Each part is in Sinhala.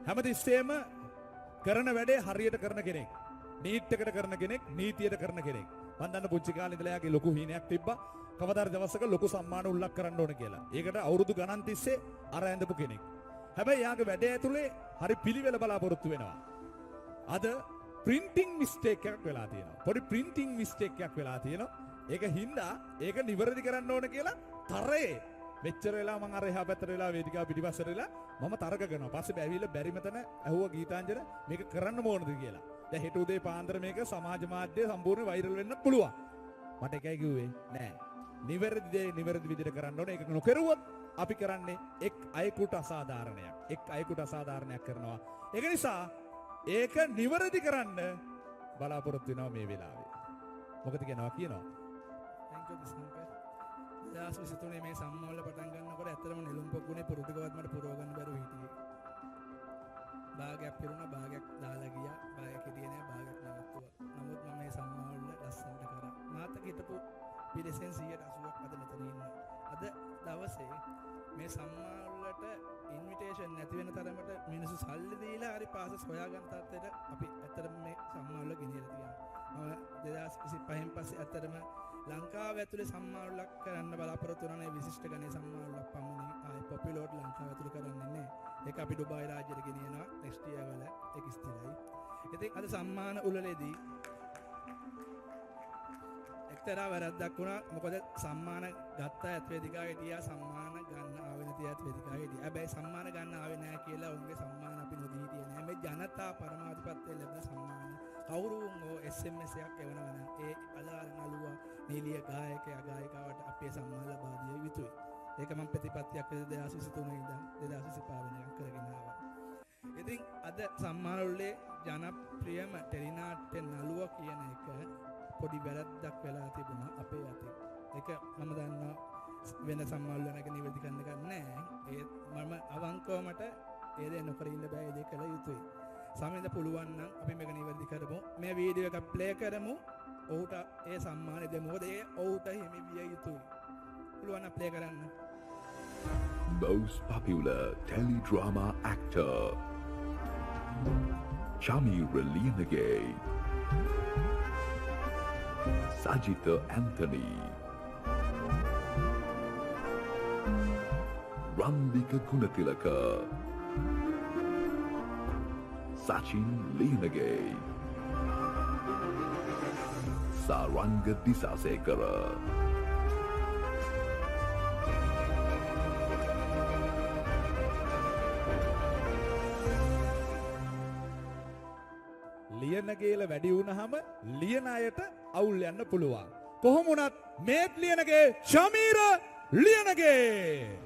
හැමතිස්සෙම කරන වැඩේ හරියට කරන කෙනෙක්. නීට් එකට කරන කෙනෙක්, නීතියට කරන කෙනෙක්. මම දන්න පුංචි කාලේ ඉඳලා යාගේ ලොකු හීනයක් තිබ්බා. කවදාද දවසක ලොකු සම්මාන උල්ලක් කරන්න ඕන කියලා. ඒකට අවුරුදු ගණන් තිස්සේ අර ඇඳපු කෙනෙක්. හැබැයි යාගේ වැඩේ ඇතුලේ හරි පිළිවෙල බලාපොරොත්තු වෙනවා. අද printing mistake එකක් වෙලා තියෙනවා. පොඩි printing mistake එකක් වෙලා තියෙනවා. ඒක හින්දා ඒක නිවැරදි කරන්න ඕන කියලා තරේ මෙච්චර වෙලා මම අර එහා පැත්තට වෙලා වේදිකාව පිටිපස්සට වෙලා මම තර්ක කරනවා. පස්සේ බැවිලා බැරි මතන ඇහුවා ගීතාංජන මේක කරන්න ඕනද කියලා. දැන් හෙට උදේ පාන්දර මේක සමාජ මාධ්‍ය සම්පූර්ණ වෛරල් වෙන්න පුළුවන්. මට එකයි කිව්වේ නෑ. නිවැරදි දේ නිවැරදි විදිහට කරන්න ඕනේ. ඒක නොකරුවොත් අපි කරන්නේ එක් අයෙකුට අසාධාරණයක්. එක් අයෙකුට අසාධාරණයක් කරනවා. ඒක නිසා ඒක නිවැරදි කරන්න බලාපොරොත්තු වෙනවා මේ වෙලාවේ. මොකද කියනවා කියනවා. Thank you දිසංකර්. 2023 මේ සම්මාවල පටන් ගන්නකොට ඇත්තටම නෙළුම් පොකුණේ පුරුදුකවත් මට පුරව ගන්න බැරුව හිටියේ. භාගයක් පිරුණා, භාගයක් දාලා ගියා, භාගයක් හිටියේ නෑ, භාගයක් නවත්තුවා. නමුත් මම මේ සම්මාවල ලස්සනට කරා. මාතක හිටපු පිරිසෙන් 180ක් අද මෙතන ඉන්නවා. අද දවසේ මේ සම්මාවලට ඉන්විටේෂන් නැති වෙන තරමට මිනිස්සු සල්ලි දීලා හරි පාසස් හොයාගන්න තත්ත්වයට අපි ඇත්තටම මේ සම්මාවල ගෙනියලා තියෙනවා. මම 2025න් පස්සේ ඇත්තටම ලංකාව ඇතුලේ සම්මාවලක් කරන්න බලාපොරොත්තු වෙනා නේ විශිෂ්ට ගණේ සම්මාවලක් පමණයි. ආයි පොපියුලර් ලංකාව ඇතුලේ කරන්නේ නැහැ. ඒක අපි ඩුබායි රාජ්‍යයට ගෙනියනවා නෙක්ස්ට් ඉයර් වල ඒක ස්ථිරයි. ඉතින් අද සම්මාන උළෙලේදී එක්තරා වැරද්දක් වුණා. මොකද සම්මාන ගත්ත ඇත් වේදිකාවේ හිටියා, සම්මාන ගන්න ආවේ නැති ඇත් වේදිකාවේ හිටියා. හැබැයි සම්මාන ගන්න ආවේ නැහැ කියලා උන්ගේ සම්මාන අපි නොදී හිටියේ නෑ. මේ ජනතා පරමාධිපත්‍යය ලැබෙන සම්මාන කවුරුන් ඕ SMS එකක් එවනවා නම් ඒ අදාළ නළුවා නීලිය ගායකයා ගායිකාවට අපේ සම්මාන ලබා දිය යුතුයි. ඒක මම ප්‍රතිපත්තියක් 2023 ඉඳන් 2025 වෙනකම් කරගෙන ආවා. ඉතින් අද සම්මාන වලේ ජනප්‍රියම ටෙලිනාට්‍ය නළුවා කියන එක පොඩි වැරද්දක් වෙලා තිබුණා අපේ අතින්. ඒක මම දන්නවා වෙන සම්මාන වල නැග නිවැරදි කරන්න ගන්න නෑ. ඒ මම අවංකවමට ඒ දේ නොකර ඉන්න බෑ. ඒ දේ කළ යුතුයි. සමහරවිට පුළුවන් නම් අපි මේක නිවැරදි කරමු. මේ වීඩියෝ එක ප්ලේ කරමු. ඔහුට ඒ සම්මානය දෙමු. මොකද ඒ ඔහුට හිමි විය යුතුයි. පුළුවන් නම් ප්ලේ කරන්න. Most popular teledrama actor Chamira Liyanage, Sajitha Anthony, Randika Gunatilaka, Sachin Liyanage, Saranga Disasekara. ලියනගේල වැඩි වුණාම ලියන අයට අවුල් යන්න පුළුවන්. කොහොම වුණත් මේත් ලියනගේ ශමීර ලියනගේ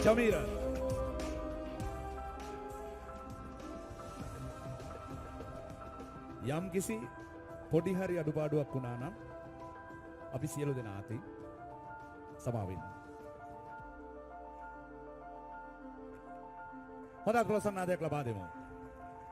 Chamira. යම් කිසි පොඩි හරි අඩුපාඩුවක් වුණා නම් අපි සියලු දෙනා අතින් සමාව වෙන්න. හොඳ ප්‍රසන්නාදයක් ලබා දෙමු.